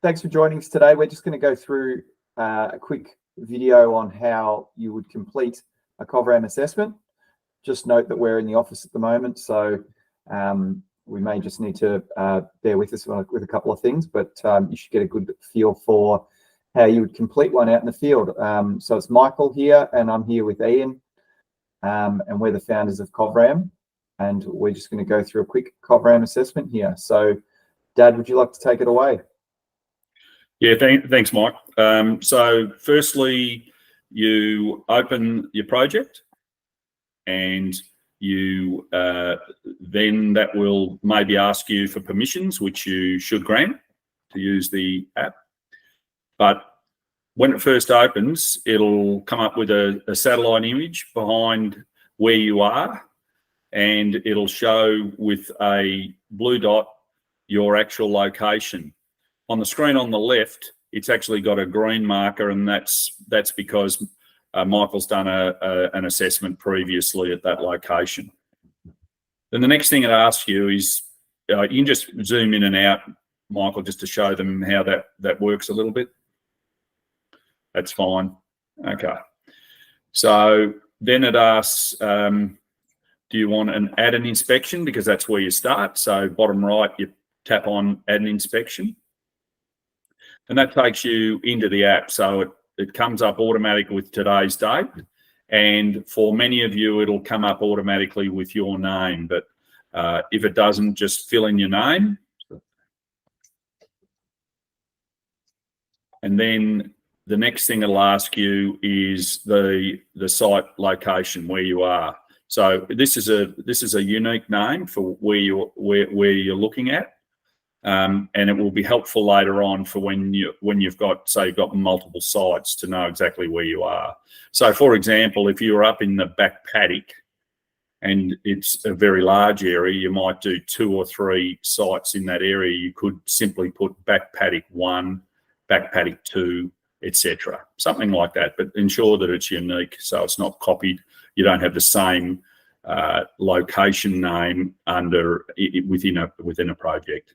Thanks for joining us today. We're just going to go through a quick video on how you would complete a Covram assessment. Just note that we're in the office at the moment, so we may just need to bear with us with a couple of things, but you should get a good feel for how you would complete one out in the field. So it's Michael here, and I'm here with Ian, and we're the founders of Covram, and we're just going to go through a quick Covram assessment here. So, Dad, would you like to take it away? Yeah, thanks, Mike. So firstly, you open your project, and you then that will maybe ask you for permissions, which you should grant to use the app. But when it first opens, it'll come up with a satellite image behind where you are, and it'll show with a blue dot your actual location. On the screen on the left, it's actually got a green marker, and that's because Michael's done an assessment previously at that location. Then the next thing it asks you is, you can just zoom in and out, Michael, just to show them how that works a little bit. That's fine. Okay. So then it asks, do you want add an inspection? Because that's where you start. So bottom right, you tap on add an inspection. And that takes you into the app. So it comes up automatically with today's date. And for many of you, it'll come up automatically with your name. But if it doesn't, just fill in your name. And then the next thing it'll ask you is the site location, where you are. So this is a unique name for where you're looking at. And it will be helpful later on for when you've got, say, you've got multiple sites to know exactly where you are. So, for example, if you're up in the back paddock and it's a very large area, you might do 2 or 3 sites in that area. You could simply put back paddock 1, back paddock 2, etc. Something like that, but ensure that it's unique so it's not copied. You don't have the same location name within a project.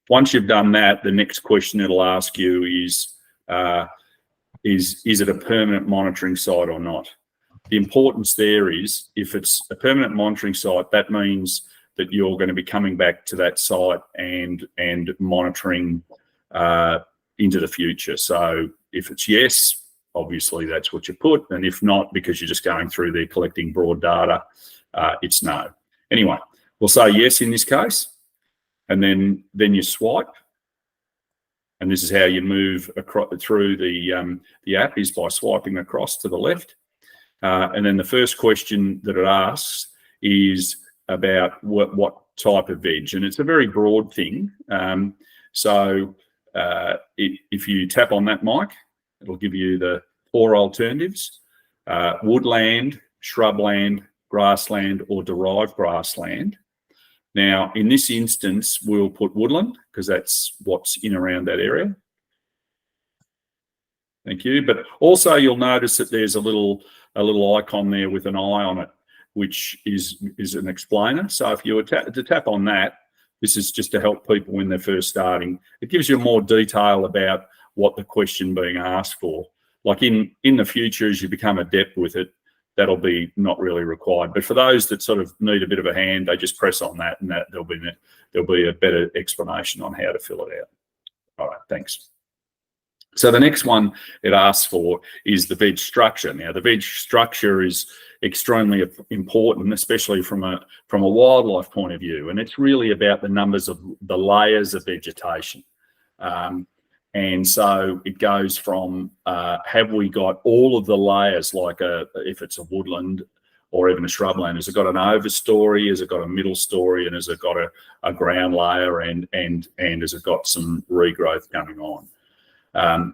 Once you've done that, the next question it'll ask you is it a permanent monitoring site or not? The importance there is, if it's a permanent monitoring site, that means that you're going to be coming back to that site and monitoring into the future. So if it's yes, obviously that's what you put, and if not, because you're just going through there collecting broad data, it's no. Anyway, we'll say yes in this case. And then you swipe, and this is how you move through the app, is by swiping across to the left. And then the first question that it asks is about what type of veg, and it's a very broad thing. So if you tap on that, Mike, it'll give you the 4 alternatives: woodland, shrubland, grassland, or derived grassland. Now, in this instance, we'll put woodland because that's what's in around that area. Thank you. But also you'll notice that there's a little icon there with an eye on it, which is an explainer. So if you were to tap on that, this is just to help people when they're first starting. It gives you more detail about what the question being asked for. Like in the future, as you become adept with it, that'll be not really required. But for those that sort of need a bit of a hand, they just press on that, and there'll be a better explanation on how to fill it out. All right, thanks. So the next one it asks for is the veg structure. Now, the veg structure is extremely important, especially from a wildlife point of view, and it's really about the numbers of the layers of vegetation. And so it goes from, have we got all of the layers, like if it's a woodland or even a shrubland, has it got an overstory, has it got a middle story, and has it got a ground layer, and has it got some regrowth going on?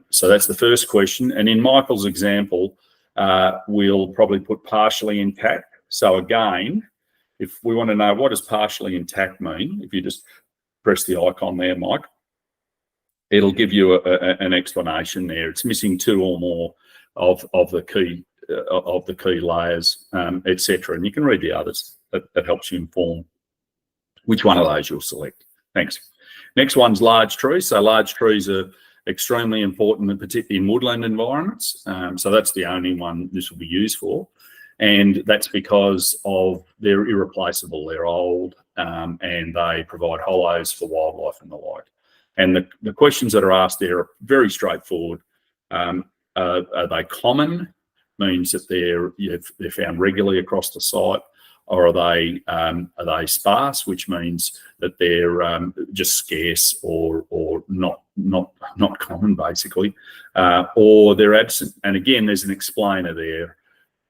So that's the first question. And in Michael's example, we'll probably put partially intact. So again, if we want to know what does partially intact mean, if you just press the icon there, Mike, it'll give you an explanation there. It's missing 2 or more of the key layers, etc. And you can read the others. That helps you inform which one of those you'll select. Thanks. Next one's large trees. So large trees are extremely important, particularly in woodland environments. So that's the only one this will be used for. And that's because of they're irreplaceable, they're old, and they provide hollows for wildlife and the like. And the questions that are asked there are very straightforward. Are they common? Means that they're found regularly across the site, or are they sparse, which means that they're just scarce or not common, basically, or they're absent. And again, there's an explainer there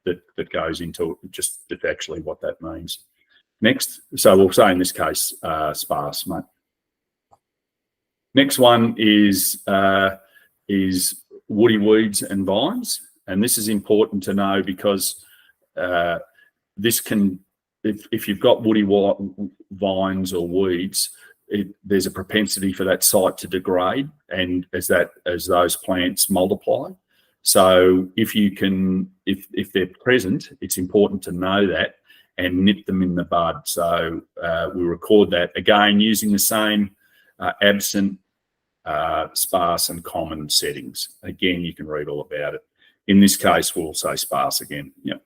that goes into just actually what that means. Next, so we'll say in this case sparse, mate. Next one is woody weeds and vines. And this is important to know because this can, if you've got woody vines or weeds, there's a propensity for that site to degrade, and as those plants multiply. So if they're present, it's important to know that and nip them in the bud. So we record that again using the same absent, sparse, and common settings. Again, you can read all about it. In this case, we'll say sparse again. Yep.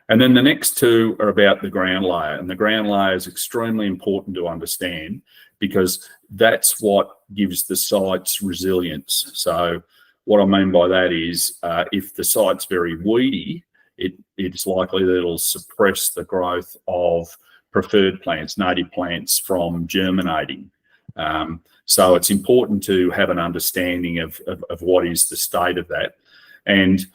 And then the next two are about the ground layer. And the ground layer is extremely important to understand because that's what gives the site's resilience. So what I mean by that is if the site's very weedy, it's likely that it'll suppress the growth of preferred plants, native plants, from germinating. So it's important to have an understanding of what is the state of that. And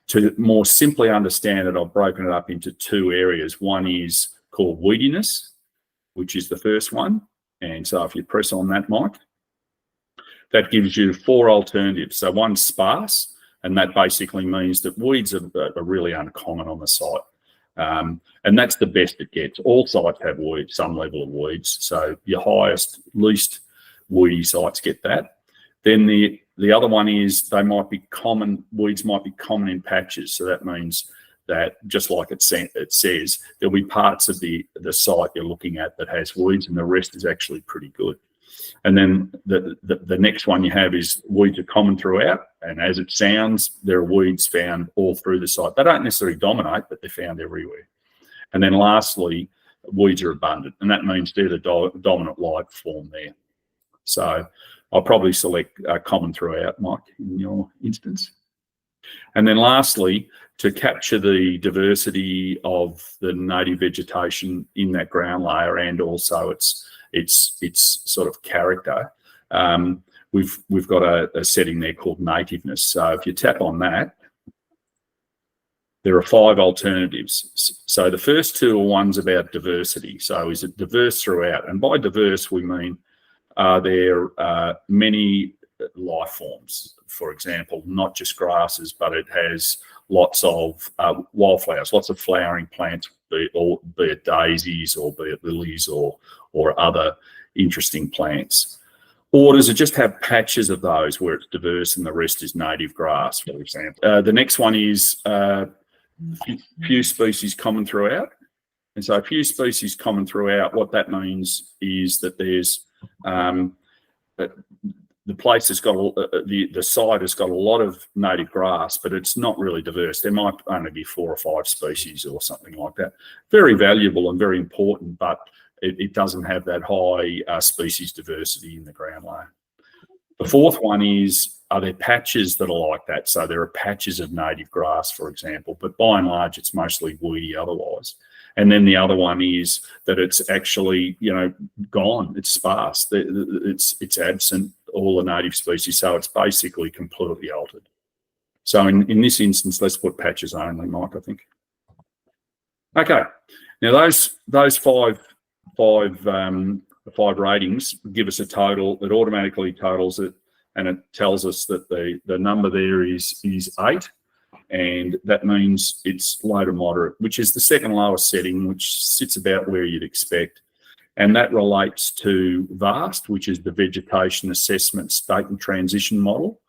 to more simply understand it, I've broken it up into two areas. One is called weediness, which is the first one. And so if you press on that, Mike, that gives you 4 alternatives. So one's sparse, and that basically means that weeds are really uncommon on the site. And that's the best it gets. All sites have weeds, some level of weeds. So your highest, least weedy sites get that. Then the other one is they might be common, weeds might be common in patches. So that means that just like it says, there'll be parts of the site you're looking at that has weeds and the rest is actually pretty good. And then the next one you have is weeds are common throughout. And as it sounds, there are weeds found all through the site. They don't necessarily dominate, but they're found everywhere. And then lastly, weeds are abundant. And that means they're the dominant life form there. So I'll probably select common throughout, Mike, in your instance. And then lastly, to capture the diversity of the native vegetation in that ground layer and also its sort of character, we've got a setting there called nativeness. So if you tap on that, there are 5 alternatives. So the first 2 are ones about diversity. So is it diverse throughout? And by diverse, we mean there are many life forms. For example, not just grasses, but it has lots of wildflowers, lots of flowering plants, be it daisies or be it lilies or other interesting plants. Or does it just have patches of those where it's diverse and the rest is native grass, for example? The next one is few species common throughout. And so few species common throughout, what that means is that there's the place has got the site has got a lot of native grass, but it's not really diverse. There might only be 4 or 5 species or something like that. Very valuable and very important, but it doesn't have that high species diversity in the ground layer. The 4th one is, are there patches that are like that? So there are patches of native grass, for example, but by and large, it's mostly weedy otherwise. And then the other one is that it's actually, gone. It's sparse. It's absent, all the native species. So it's basically completely altered. So in this instance, let's put patches only, Mike, I think. Okay. Now those five ratings give us a total. It automatically totals it, and it tells us that the number there is 8. And that means it's low to moderate, which is the second lowest setting, which sits about where you'd expect. And that relates to VAST, which is the Vegetation Assessment State and Transition Model,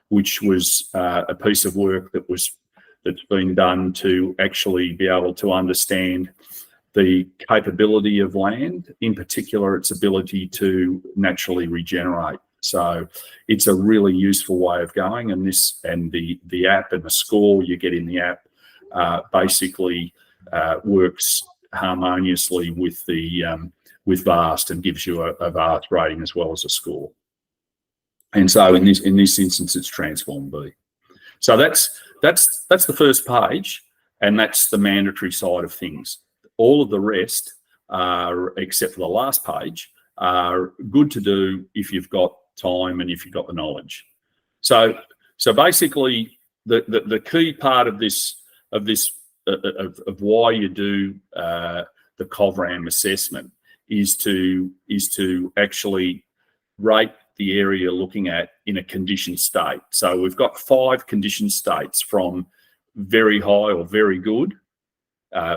which was a piece of work that's been done to actually be able to understand the capability of land, in particular its ability to naturally regenerate. So it's a really useful way of going, and the app and the score you get in the app basically works harmoniously with with VAST and gives you a VAST rating as well as a score. And so in this instance, it's Transform B. So that's the first page, and that's the mandatory side of things. All of the rest, except for the last page, are good to do if you've got time and if you've got the knowledge. So basically, the key part of why you do the Covram assessment is to actually rate the area you're looking at in a condition state. So we've got 5 condition states, from very high or very good,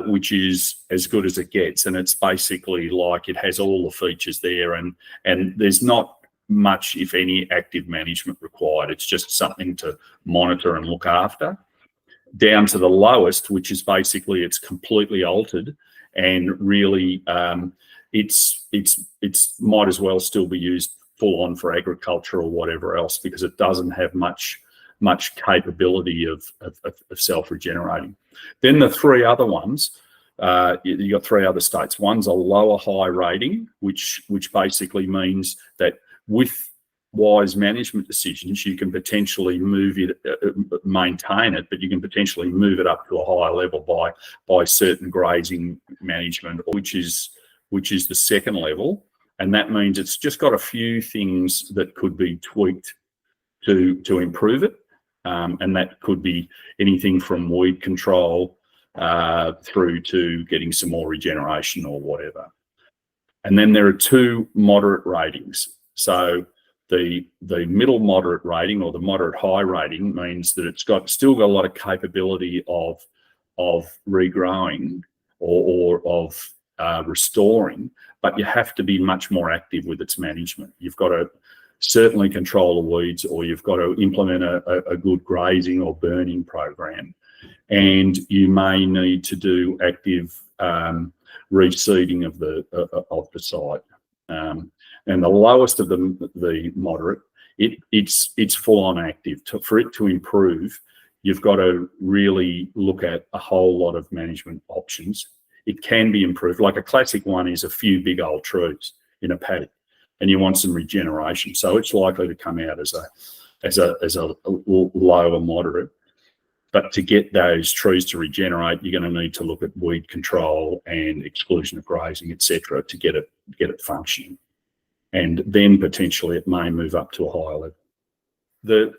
which is as good as it gets, and it's basically like it has all the features there, and there's not much, if any, active management required. It's just something to monitor and look after. Down to the lowest, which is basically it's completely altered, and really it's might as well still be used full on for agriculture or whatever else, because it doesn't have much capability of self-regenerating. Then the 3 other ones, you got 3 other states. One's a lower high rating, which basically means that with wise management decisions, you can potentially move it, maintain it, but you can potentially move it up to a higher level by certain grazing management, which is the second level. And that means it's just got a few things that could be tweaked to improve it. And that could be anything from weed control through to getting some more regeneration or whatever. And then there are 2 moderate ratings. So the middle moderate rating, or the moderate high rating, means that it's still got a lot of capability of regrowing or of restoring, but you have to be much more active with its management. You've got to certainly control the weeds, or you've got to implement a good grazing or burning program, and you may need to do active reseeding of the site. And the lowest of the moderate, it's full on active. For it to improve, you've got to really look at a whole lot of management options. It can be improved. Like a classic one is a few big old trees in a paddock, and you want some regeneration. So it's likely to come out as a low or moderate. But to get those trees to regenerate, you're going to need to look at weed control and exclusion of grazing, etc., to get it functioning. And then potentially it may move up to a higher level.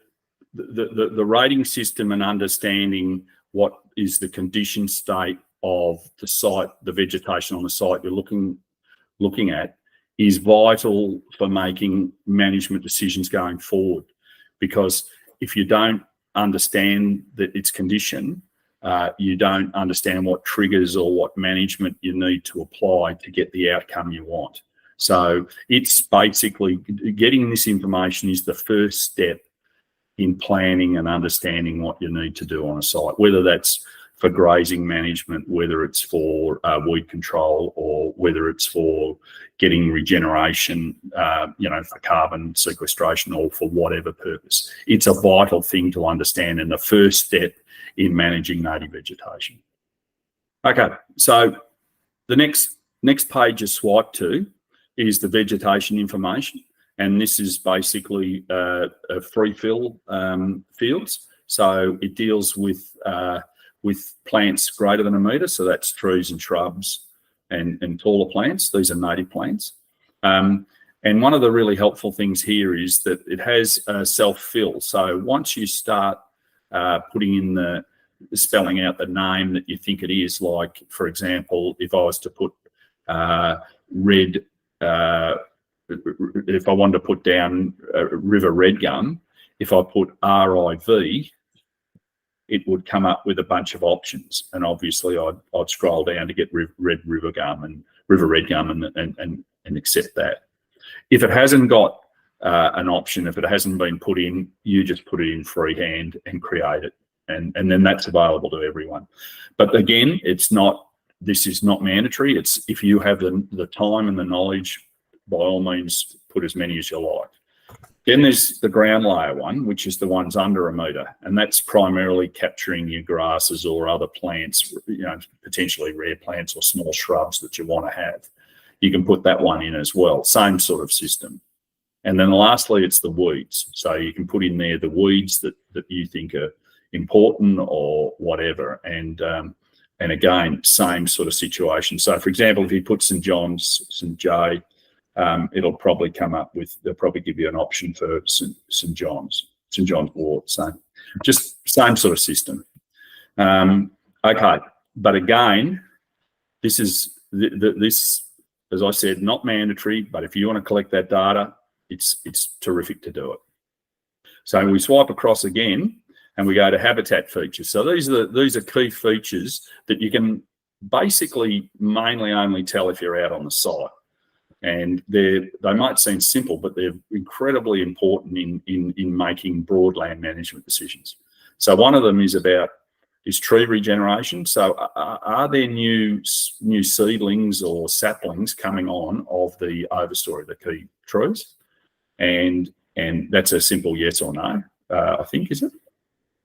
The rating system and understanding what is the condition state of the site, the vegetation on the site you're looking at, is vital for making management decisions going forward. Because if you don't understand its condition, you don't understand what triggers or what management you need to apply to get the outcome you want. So it's basically getting this information is the first step in planning and understanding what you need to do on a site, whether that's for grazing management, whether it's for weed control, or whether it's for getting regeneration, for carbon sequestration, or for whatever purpose. It's a vital thing to understand, and the first step in managing native vegetation. Okay, so the next page you swipe to is the vegetation information, and this is basically a free fill fields. So it deals with plants greater than a metre, so that's trees and shrubs and taller plants. These are native plants. And one of the really helpful things here is that it has a self-fill. So once you start putting in spelling out the name that you think it is, like, for example, if I was to put red, if I wanted to put down river red gum, if I put RIV, it would come up with a bunch of options, and obviously I'd scroll down to get river red gum and accept that. If it hasn't got an option, if it hasn't been put in, you just put it in freehand and create it, and then that's available to everyone. But again, it's not this is not mandatory. It's if you have the time and the knowledge, by all means, put as many as you like. Then there's the ground layer one, which is the ones under 1 metre, and that's primarily capturing your grasses or other plants, potentially rare plants or small shrubs that you want to have. You can put that one in as well, same sort of system. And then lastly, it's the weeds. So you can put in there the weeds that you think are important or whatever. And again, same sort of situation. So for example, if you put St. John's, St. J, it'll probably come up with, they'll probably give you an option for St. John's wort. So just same sort of system. Okay, but again, this is this, as I said, not mandatory, but if you want to collect that data, it's terrific to do it. So we swipe across again and we go to habitat features. So these are key features that you can basically mainly only tell if you're out on the site. And they might seem simple, but they're incredibly important in making broad land management decisions. So one of them is tree regeneration. So are there new seedlings or saplings coming on of the overstory, the key trees? And that's a simple yes or no, I think, is it?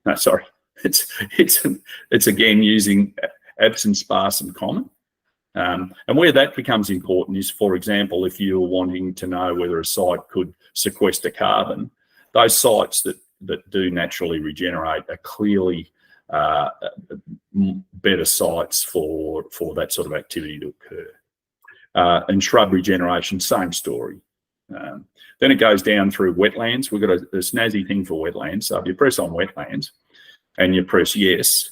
No, sorry. It's again using absent, sparse and common. And where that becomes important is, for example, if you're wanting to know whether a site could sequester carbon, those sites that do naturally regenerate are clearly better sites for that sort of activity to occur. And shrub regeneration, same story. Then it goes down through wetlands. We've got a snazzy thing for wetlands. So if you press on wetlands and you press yes,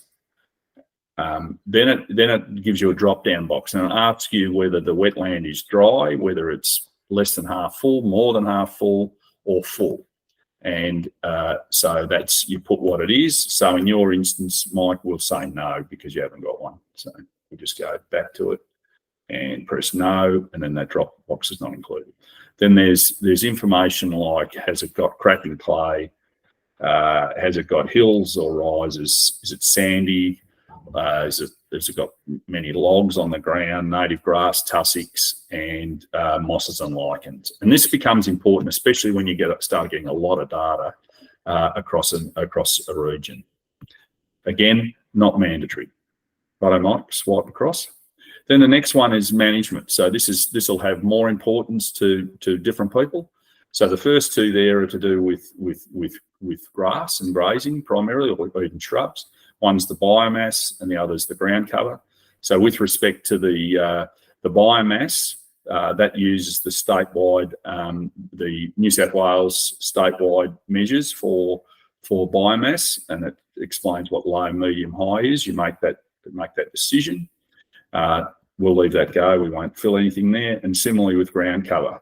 then it gives you a drop-down box and it asks you whether the wetland is dry, whether it's less than half full, more than half full, or full. And so that's, you put what it is. So in your instance, Mike will say no because you haven't got one. So we just go back to it and press no, and then that drop box is not included. Then there's information like, has it got cracking clay? Has it got hills or rises? Is it sandy? Has it got many logs on the ground, native grass, tussocks, and mosses and lichens? And this becomes important, especially when you start getting a lot of data across a region. Again, not mandatory. Righto, Mike, swipe across. Then the next one is management. So this will have more importance to different people. So the first two there are to do with grass and grazing primarily, or even shrubs. One's the biomass and the other's the ground cover. So with respect to the biomass, that uses the statewide, the New South Wales statewide measures for biomass, and it explains what low, medium, high is. You make that decision. We'll leave that go. We won't fill anything there. And similarly with ground cover,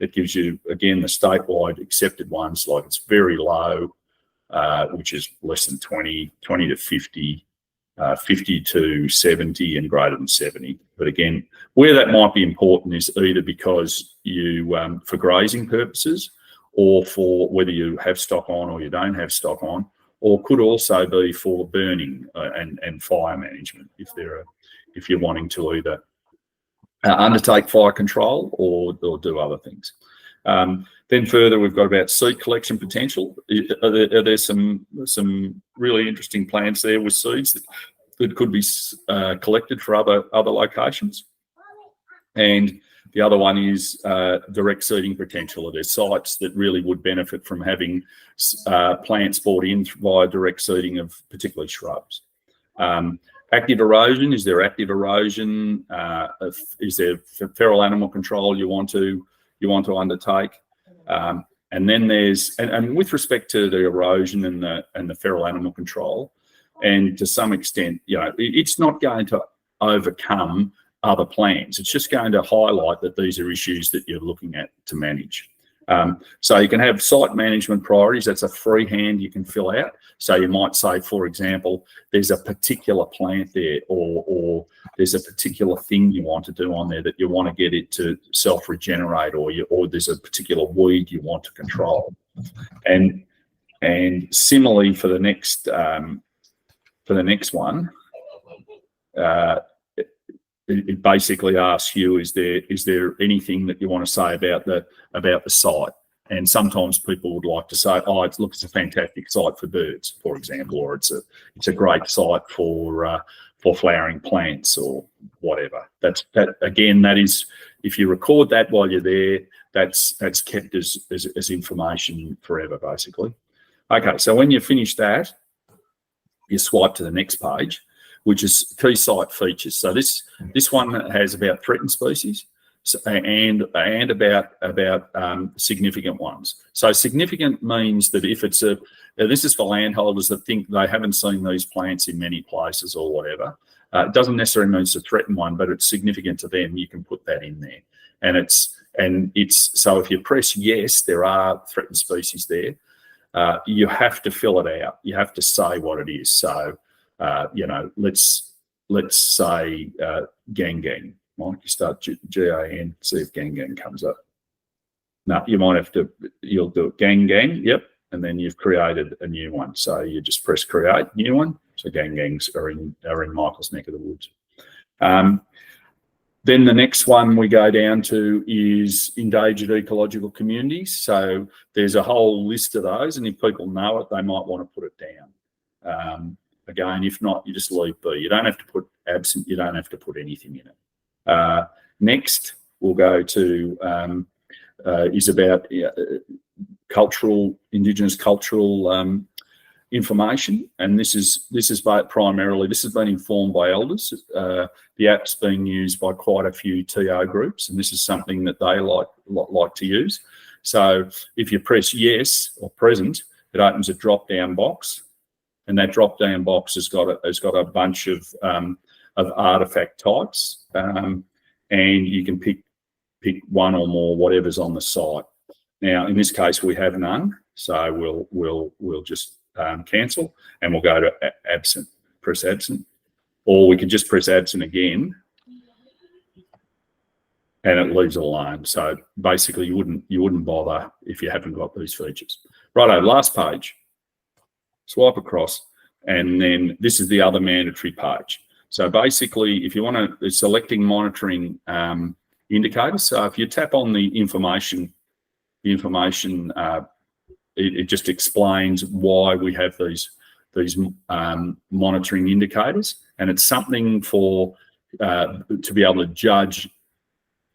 it gives you, again, the statewide accepted ones, like it's very low, which is less than 20 to 50, 50 to 70 and greater than 70. But again, where that might be important is either because you, for grazing purposes, or for whether you have stock on or you don't have stock on, or could also be for burning and fire management if you're wanting to either undertake fire control or do other things. Then further, we've got about seed collection potential. Are there some really interesting plants there with seeds that could be collected for other locations? And the other one is direct seeding potential. Are there sites that really would benefit from having plants brought in via direct seeding of particularly shrubs? Active erosion, is there active erosion? Is there feral animal control you want to undertake? And then there's, and with respect to the erosion and the feral animal control, and to some extent, it's not going to overcome other plans. It's just going to highlight that these are issues that you're looking at to manage. So you can have site management priorities. That's a freehand you can fill out. So you might say, for example, there's a particular plant there, or there's a particular thing you want to do on there that you want to get it to self-regenerate, or there's a particular weed you want to control. And similarly for the next one, it basically asks you, is there anything that you want to say about the site? And sometimes people would like to say, oh, it's a fantastic site for birds, for example, or it's a great site for flowering plants or whatever. That again, that is, if you record that while you're there, that's kept as information forever, basically. Okay, so when you finish that, you swipe to the next page, which is key site features. So this one has about threatened species, and about significant ones. So significant means that if it's this is for landholders that think they haven't seen these plants in many places or whatever. It doesn't necessarily mean it's a threatened one, but it's significant to them. You can put that in there, and it's so if you press yes, there are threatened species there. You have to fill it out. You have to say what it is. So let's say gang. Mike, you start GAN, see if gang comes up. No, you might have to, you'll do it gang, yep, and then you've created a new one. So you just press create, new one. So gangs are in Michael's neck of the woods. Then the next one we go down to is endangered ecological communities. So there's a whole list of those, and if people know it, they might want to put it down. Again, if not, you just leave be. You don't have to put absent, you don't have to put anything in it. Next, we'll go to is about Indigenous cultural information, and this is primarily, this has been informed by elders. The app's being used by quite a few TO groups, and this is something that they like to use. So if you press yes or present, it opens a drop-down box, and that drop-down box has got a bunch of artifact types, and you can pick one or more, whatever's on the site. Now, in this case, we have none, so we'll just cancel, and we'll go to absent. Press absent, or we could just press absent again, and it leaves it alone. So basically, you wouldn't bother if you haven't got these features. Righto, last page. Swipe across, and then this is the other mandatory page. So basically, if you want to, selecting monitoring indicators. So if you tap on the information, it just explains why we have these monitoring indicators, and it's something for to be able to judge: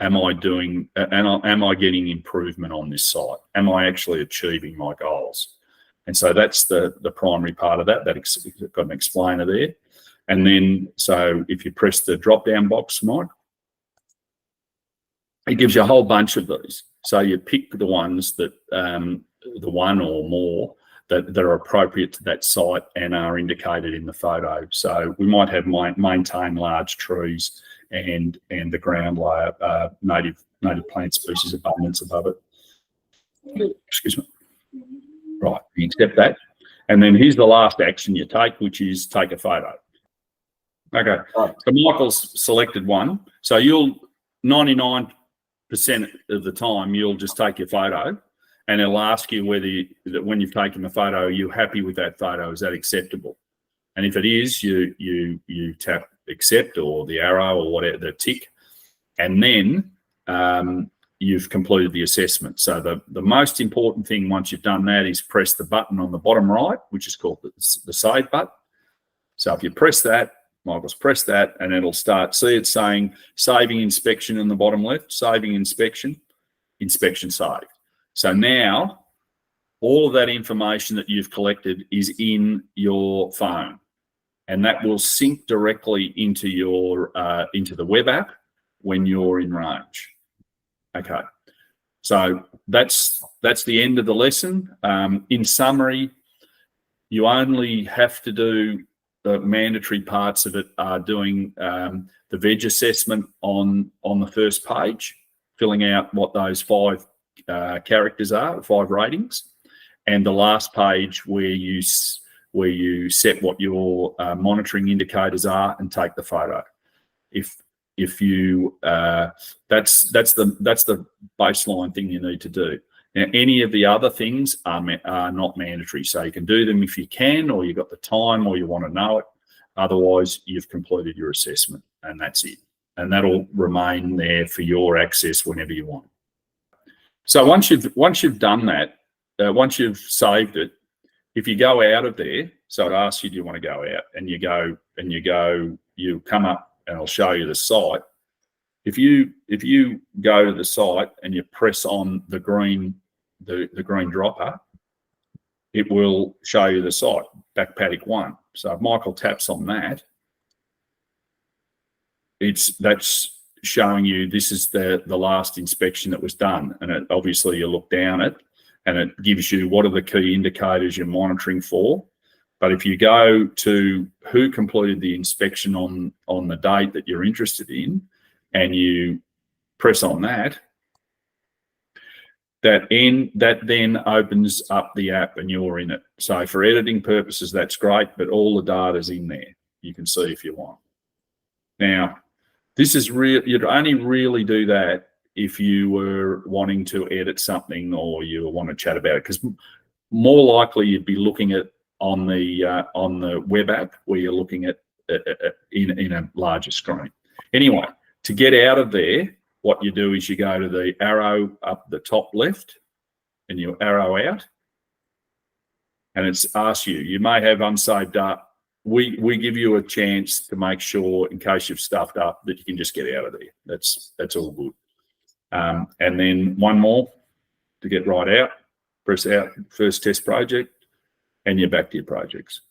am I getting improvement on this site? Am I actually achieving my goals? And so that's the primary part of that. That's got an explainer there. And then, so if you press the drop-down box, Mike, it gives you a whole bunch of these. So you pick the ones that, the one or more that are appropriate to that site and are indicated in the photo. So we might have maintain large trees and the ground layer, native plant species abundance above it. Excuse me. Right, you accept that. And then here's the last action you take, which is take a photo. Okay, so Michael's selected one. So you'll 99% of the time you'll just take your photo, and it'll ask you whether when you've taken the photo, are you happy with that photo? Is that acceptable? And if it is, you tap accept or the arrow or whatever, the tick, and then you've completed the assessment. So the most important thing once you've done that is press the button on the bottom right, which is called the save button. So if you press that, Michael's press that, and it'll start, see it's saying saving inspection in the bottom left, saving inspection saved. So now all of that information that you've collected is in your phone, and that will sync directly into your into the web app when you're in range. Okay, so that's the end of the lesson. In summary, you only have to do the mandatory parts of it are doing the veg assessment on the first page, filling out what those 5 characters are, 5 ratings, and the last page where you set what your monitoring indicators are and take the photo. If you that's the baseline thing you need to do. Now, any of the other things are not mandatory, so you can do them if you can, or you've got the time, or you want to know it. Otherwise, you've completed your assessment, and that's it. and that'll remain there for your access whenever you want. So once you've done that, once you've saved it, if you go out of there, so it asks you, do you want to go out? And you come up, and I'll show you the site. If you go to the site and you press on the green dropper, it will show you the site, back paddock 1. So if Michael taps on that, that's showing you this is the last inspection that was done. And obviously you look down it and it gives you what are the key indicators you're monitoring for. But if you go to who completed the inspection on the date that you're interested in, and you press on that, that then opens up the app and you're in it. So for editing purposes, that's great, but all the data's in there. You can see if you want. Now, this is real. You'd only really do that if you were wanting to edit something or you want to chat about it, because more likely you'd be looking at on the web app where you're looking at in a larger screen. Anyway, to get out of there, what you do is you go to the arrow up the top left and you arrow out, and it's asked you may have unsaved data. We give you a chance to make sure, in case you've stuffed up, that you can just get out of there. That's all good. And then one more to get right out. Press out, first test project, and you're back to your projects.